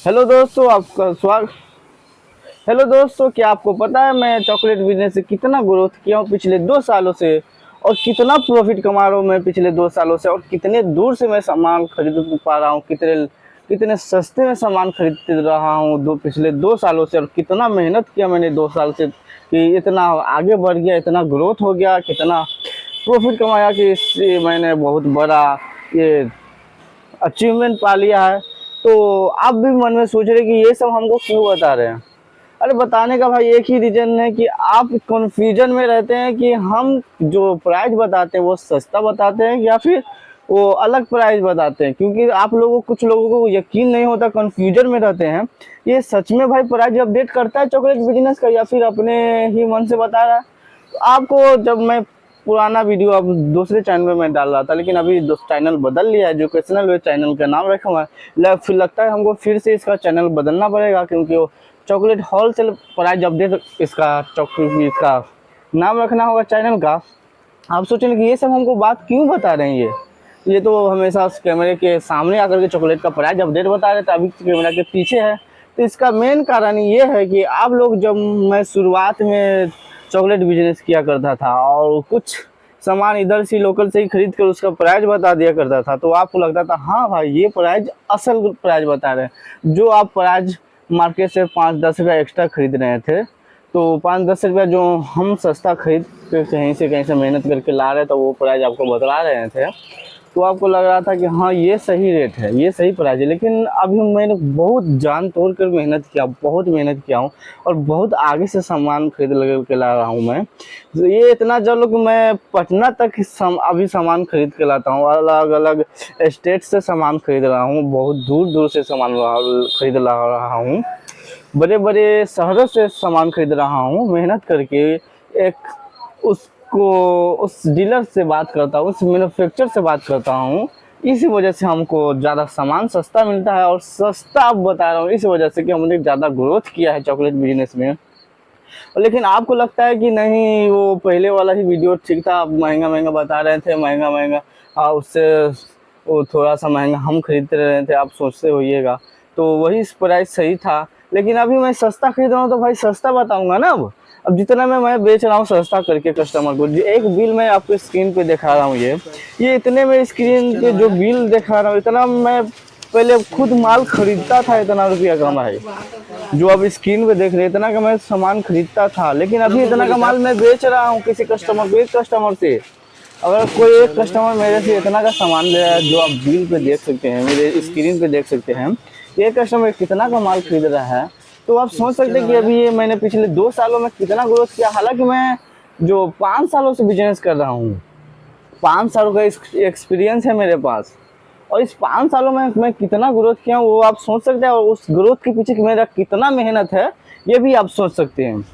Hello दोस्तों, आपका स्वागत। हेलो दोस्तों, क्या आपको पता है मैं चॉकलेट बिजनेस से कितना ग्रोथ किया हूँ पिछले 2 सालों से, और कितना प्रॉफिट कमा रहा हूँ मैं पिछले 2 सालों से, और कितने दूर से मैं सामान खरीद पा रहा हूँ, कितने कितने सस्ते में सामान खरीद रहा हूँ पिछले 2 सालों से, और कितना मेहनत किया मैंने 2 साल से कि इतना आगे बढ़ गया, इतना ग्रोथ हो गया, कितना प्रॉफिट कमाया कि इससे मैंने बहुत बड़ा ये अचीवमेंट पा लिया है। तो आप भी मन में सोच रहे कि ये सब हमको क्यों बता रहे हैं। अरे बताने का भाई एक ही रीजन है कि आप कंफ्यूजन में रहते हैं कि हम जो प्राइस बताते हैं वो सस्ता बताते हैं या फिर वो अलग प्राइस बताते हैं, क्योंकि आप लोगों कुछ लोगों को यकीन नहीं होता, कंफ्यूजन में रहते हैं। ये सच में भाई प्राइस अपडेट करता है चॉकलेट बिजनेस का या फिर अपने ही मन से बता रहा है। तो आपको जब मैं पुराना वीडियो अब दूसरे चैनल में मैं डाल रहा था, लेकिन अभी चैनल बदल लिया है, एजुकेशनल वे चैनल का नाम रखा हुआ है। फिर लगता है हमको फिर से इसका चैनल बदलना पड़ेगा, क्योंकि वो चॉकलेट होलसेल प्राइस अपडेट इसका चॉकलेट इसका नाम रखना होगा चैनल का। आप सोचेंगे कि ये सब हमको बात क्यों बता रहे हैं। ये तो हमेशा कैमरे के सामने आकर के चॉकलेट का प्राइस अपडेट बता रहे थे, अभी कैमरा के पीछे है। तो इसका मेन कारण ये है कि आप लोग, जब मैं शुरुआत में चॉकलेट बिजनेस किया करता था और कुछ सामान इधर से लोकल से ही खरीद कर उसका प्राइस बता दिया करता था, तो आपको लगता था हाँ भाई ये प्राइस असल प्राइस बता रहे हैं। जो आप प्राइस मार्केट से 5-10 रुपया एक्स्ट्रा खरीद रहे थे, तो 5-10 रुपया जो हम सस्ता खरीद के कहीं से मेहनत करके ला रहे थे, वो प्राइस आपको बतला रहे थे। तो आपको लग रहा था कि हाँ ये सही रेट है, ये सही प्राइस है। लेकिन अभी मैंने बहुत जान तोड़ कर मेहनत किया, बहुत मेहनत किया हूँ, और बहुत आगे से सामान खरीद लग के ला रहा हूँ मैं। तो ये इतना चलो कि मैं पटना तक अभी सामान खरीद के लाता हूँ, अलग अलग स्टेट से सामान खरीद रहा हूँ, बहुत दूर दूर से सामान खरीद ला रहा हूँ, बड़े बड़े शहरों से सामान खरीद रहा हूँ मेहनत करके। एक उस डीलर से बात करता हूँ, उस मैन्युफैक्चर से बात करता हूँ। इसी वजह से हमको ज़्यादा सामान सस्ता मिलता है, और सस्ता अब बता रहा हूँ इस वजह से कि हमने ज़्यादा ग्रोथ किया है चॉकलेट बिजनेस में। लेकिन आपको लगता है कि नहीं वो पहले वाला ही वीडियो ठीक था, आप महंगा महंगा बता रहे थे, महंगा महंगा उससे वो थोड़ा सा महंगा हम खरीदते रहे थे, आप सोचते होइएगा। तो वही प्राइस सही था, लेकिन अभी मैं सस्ता खरीद रहा हूँ तो भाई सस्ता बताऊंगा ना। अब जितना मैं बेच रहा हूँ सस्ता करके कस्टमर को, एक बिल मैं आपको स्क्रीन पे दिखा रहा हूँ, ये इतने में स्क्रीन पे जो बिल दिखा रहा हूँ, इतना मैं पहले खुद माल खरीदता था, इतना रुपया का भाई जो अब स्क्रीन पे देख रहे हैं, इतना का मैं सामान खरीदता था। लेकिन अभी इतना का माल मैं बेच रहा हूँ किसी कस्टमर को, एक कस्टमर से। अगर कोई एक कस्टमर मेरे से इतना का सामान ले रहा है, जो आप बिल पे देख सकते हैं, मेरे स्क्रीन पे देख सकते हैं, एक कस्टमर कितना का माल खरीद रहा है, तो आप सोच सकते हैं कि अभी ये मैंने पिछले 2 सालों में कितना ग्रोथ किया। हालांकि मैं जो 5 सालों से बिजनेस कर रहा हूँ, 5 सालों का एक्सपीरियंस है मेरे पास, और इस 5 सालों में मैं कितना ग्रोथ किया हूँ वो आप सोच सकते हैं, और उस ग्रोथ के पीछे मेरा कितना मेहनत है ये भी आप सोच सकते हैं।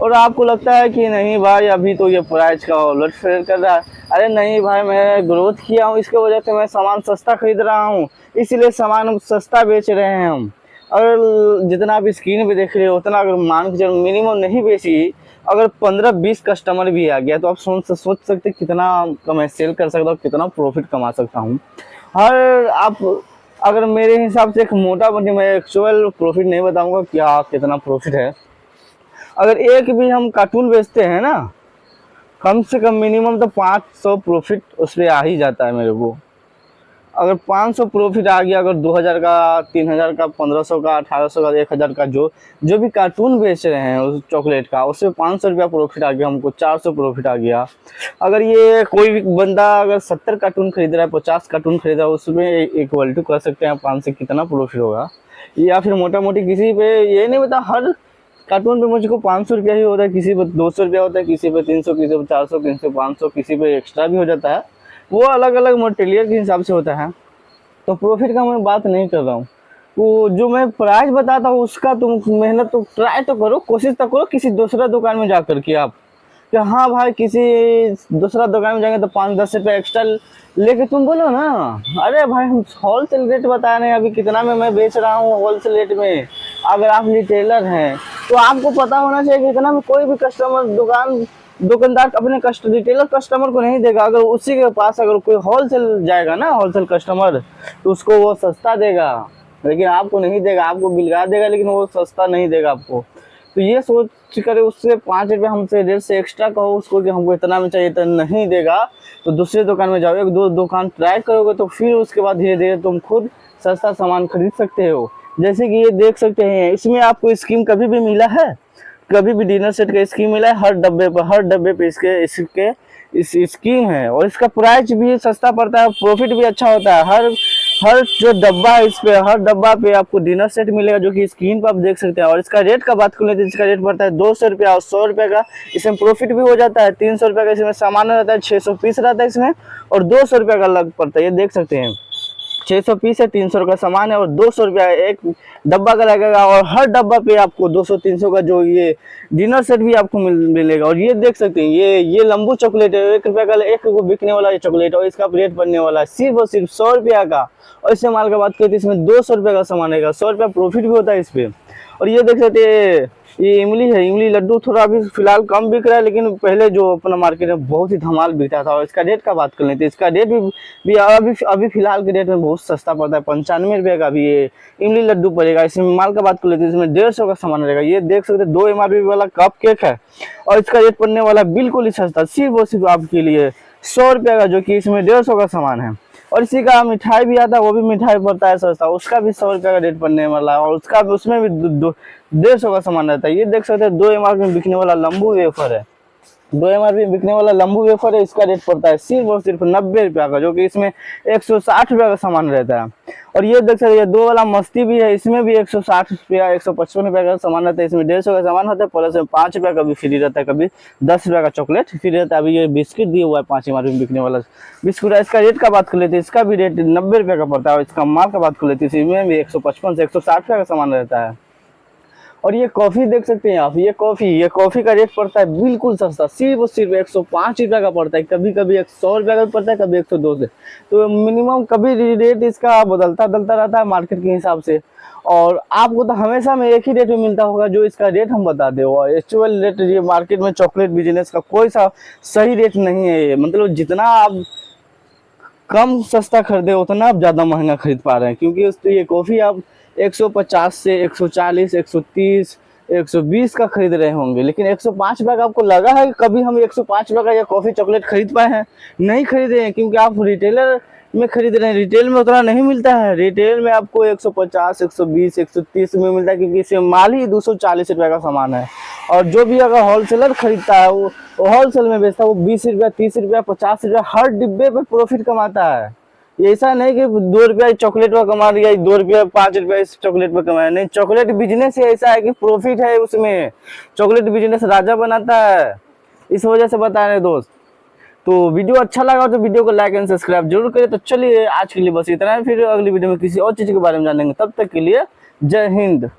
और आपको लगता है कि नहीं भाई अभी तो ये प्राइस का उलट फेर कर रहा है। अरे नहीं भाई, मैं ग्रोथ किया हूँ, इसके वजह से मैं सामान सस्ता खरीद रहा हूँ, इसीलिए सामान हम सस्ता बेच रहे हैं हम। अगर जितना आप स्क्रीन पे देख रहे हो उतना अगर मान के चलो मिनिमम नहीं बेची, अगर 15-20 कस्टमर भी आ गया, तो आप सोच सकते कितना मैं सेल कर सकता हूँ, कितना प्रॉफिट कमा सकता हूँ। हर आप अगर मेरे हिसाब से एक मोटा मोटी, मैं एक्चुअल प्रॉफिट नहीं बताऊंगा क्या कितना प्रॉफिट है। अगर एक भी हम कार्टून बेचते हैं ना, कम से कम मिनिमम तो 500 प्रॉफिट उस पर आ ही जाता है मेरे को। अगर 500 प्रॉफिट आ गया, अगर 2000 का, 3000 का, 1500 का, 1800 का, 1000 का, जो भी कार्टून बेच रहे हैं उस चॉकलेट का, उससे 500 रुपया प्रॉफिट आ गया, हमको 400 प्रॉफिट आ गया। अगर ये कोई भी बंदा अगर 70 कार्टून खरीद रहा है, 50 कार्टून खरीद रहा है, उसमें इक्वल टू कर सकते हैं 5 से कितना प्रॉफिट होगा। या फिर मोटा मोटी किसी पे ये नहीं बता, हर कार्टून पे मुझको 500 रुपया ही होता है, किसी पे 200 रुपया होता है, किसी पे 300, किसी पे 400, किसी पे 500, किसी पे एक्स्ट्रा भी हो जाता है। वो अलग अलग मटेरियल के हिसाब से होता है। तो प्रॉफिट का मैं बात नहीं कर रहा हूँ, वो जो मैं प्राइस बताता हूँ उसका तुम मेहनत तो ट्राई तो करो, कोशिश तो करो किसी दूसरा दुकान में जा कर के आप, कि हाँ भाई किसी दूसरा दुकान में जाएंगे तो 5-10 रुपये एक्स्ट्रा लेके तुम बोलो ना, अरे भाई हम होलसेल रेट बता रहे हैं, अभी कितना में मैं बेच रहा हूँ होलसेल रेट में। अगर आप रिटेलर हैं तो आपको पता होना चाहिए कि इतना में कोई भी कस्टमर दुकानदार अपने रिटेलर कस्टमर को नहीं देगा। अगर उसी के पास अगर कोई होलसेल जाएगा ना, होलसेल कस्टमर, तो उसको वो सस्ता देगा, लेकिन आपको नहीं देगा, आपको बिलगा देगा लेकिन वो सस्ता नहीं देगा आपको। तो ये सोच कर उससे 5 रुपये हमसे रेट से एक्स्ट्रा कहो उसको कि हमको इतना में चाहिए, तो नहीं देगा तो दूसरे दुकान में जाओ, एक दो दुकान ट्राई करोगे तो फिर उसके बाद धीरे धीरे तुम खुद सस्ता सामान खरीद सकते हो। जैसे कि ये देख सकते हैं, इसमें आपको स्कीम कभी भी मिला है, कभी भी डिनर सेट का स्कीम मिला है, हर डब्बे पे इसके इस स्कीम है। और इसका प्राइस भी सस्ता पड़ता है, प्रॉफिट भी अच्छा होता है। हर हर जो डब्बा है इस पे, हर डब्बा पे आपको डिनर सेट मिलेगा जो कि स्क्रीन पर आप देख सकते हैं। और इसका रेट का बात कर लेते हैं, इसका रेट पड़ता है 200 रुपया और 100 रुपये का। इसमें प्रॉफिट भी हो जाता है। 300 रुपये का इसमें सामान रहता है, 600 पीस रहता है इसमें, और 200 रुपये का अलग पड़ता है। ये देख सकते हैं 600 पीस है, 300 का सामान है और 200 रुपया एक डब्बा का लगेगा। और हर डब्बा पे आपको 200-300 का जो ये डिनर सेट भी आपको मिलेगा। और ये देख सकते हैं, ये लंबू चॉकलेट है, 1 रुपये का एक को बिकने वाला ये चॉकलेट, और इसका रेट बनने वाला है सिर्फ और सिर्फ 100 रुपया का। और इससे माल का बात करते हैं, इसमें 200 रुपये का सामान रहेगा, 100 रुपया प्रॉफिट भी होता है इस पर। और ये देख सकते हैं, ये इमली है, इमली लड्डू थोड़ा अभी फिलहाल कम बिक रहा है, लेकिन पहले जो अपना मार्केट में बहुत ही धमाल बिकता था। और इसका रेट का बात कर लेते हैं, इसका रेट भी अभी फिलहाल के रेट में बहुत सस्ता पड़ता है, 95 रुपये का भी ये इमली लड्डू पड़ेगा। इसमें माल का बात कर लेते हैं, इसमें 150 का सामान रहेगा। ये देख सकते हैं 2 MRP वाला कप केक है, और इसका रेट पड़ने वाला बिल्कुल ही सस्ता, सिर्फ और सिर्फ आपके लिए 100 रुपये का, जो कि इसमें 150 का सामान है। और इसी का मिठाई भी आता है, वो भी मिठाई पड़ता है सस्ता, उसका भी 100 रुपये का रेट पड़ने वाला है, और उसका उसमें भी 150 का सामान रहता है। ये देख सकते हैं 2 MRP में बिकने वाला लंबू वेफर है, 2 MRP में बिकने वाला लंबू वेफर है। इसका रेट पड़ता है सिर्फ और सिर्फ 90 रुपया का, जो कि इसमें 160 रुपया का सामान रहता है। और ये देख सकते हैं 2 वाला मस्ती भी है, इसमें भी 160 रुपया 155 रुपये का सामान रहता है। इसमें 150 का सामान होता है, प्लस में 5 रुपये का भी फ्री रहता है, कभी 10 रुपये का चॉकलेट फ्री रहता है। अभी ये बिस्किट दिया हुआ है 5 MRP में बिकने वाला बिस्कुट है। इसका रेट का बात कर लेते हैं, इसका भी रेट 90 रुपये का पड़ता है। और इसका माल का बात कर लेते हैं, इसमें भी 155 से 160 रुपये का सामान रहता है। और ये कॉफ़ी देख सकते हैं आप, ये कॉफ़ी का रेट पड़ता है बिल्कुल सस्ता, सिर्फ और सिर्फ 105 रुपये का पड़ता है। कभी कभी 100 रुपये का भी पड़ता है, कभी 102 से। तो मिनिमम कभी रेट इसका बदलता रहता है मार्केट के हिसाब से। और आपको तो हमेशा में एक ही रेट में मिलता होगा जो इसका रेट हम बता दे। और एक्चुअल रेट ये मार्केट में चॉकलेट बिजनेस का कोई सा सही रेट नहीं है ये, मतलब जितना आप कम सस्ता खरीदे उतना आप ज़्यादा महंगा खरीद पा रहे हैं। क्योंकि ये कॉफ़ी आप 150 से 140, 130, 120 का खरीद रहे होंगे, लेकिन 105 रुपये का आपको लगा है कि कभी हम 105 रुपये का ये कॉफ़ी चॉकलेट खरीद पाए हैं? नहीं खरीदे हैं, क्योंकि आप रिटेलर में खरीद रहे हैं। रिटेल में उतना नहीं मिलता है, रिटेल में आपको 150, 120, 130 में मिलता है, क्योंकि इसमें माल ही 240 रुपये का सामान है। और जो भी अगर होलसेलर खरीदता है वो होलसेल में बेचता है, वो 20 रुपया, 30 रुपया, 50 रुपया हर डिब्बे पे प्रॉफिट कमाता है। ऐसा नहीं कि 2 रुपया चॉकलेट पर कमा दिया, 2 रुपया 5 रुपया इस चॉकलेट पर कमाया, नहीं। चॉकलेट बिजनेस ही ऐसा है कि प्रॉफिट है उसमें, चॉकलेट बिजनेस राजा बनाता है, इस वजह से बता रहे दोस्त। तो वीडियो अच्छा लगा तो वीडियो को लाइक एंड सब्सक्राइब जरूर करें। तो चलिए आज के लिए बस इतना है, फिर अगली वीडियो में किसी और चीज़ के बारे में जानेंगे। तब तक के लिए जय हिंद।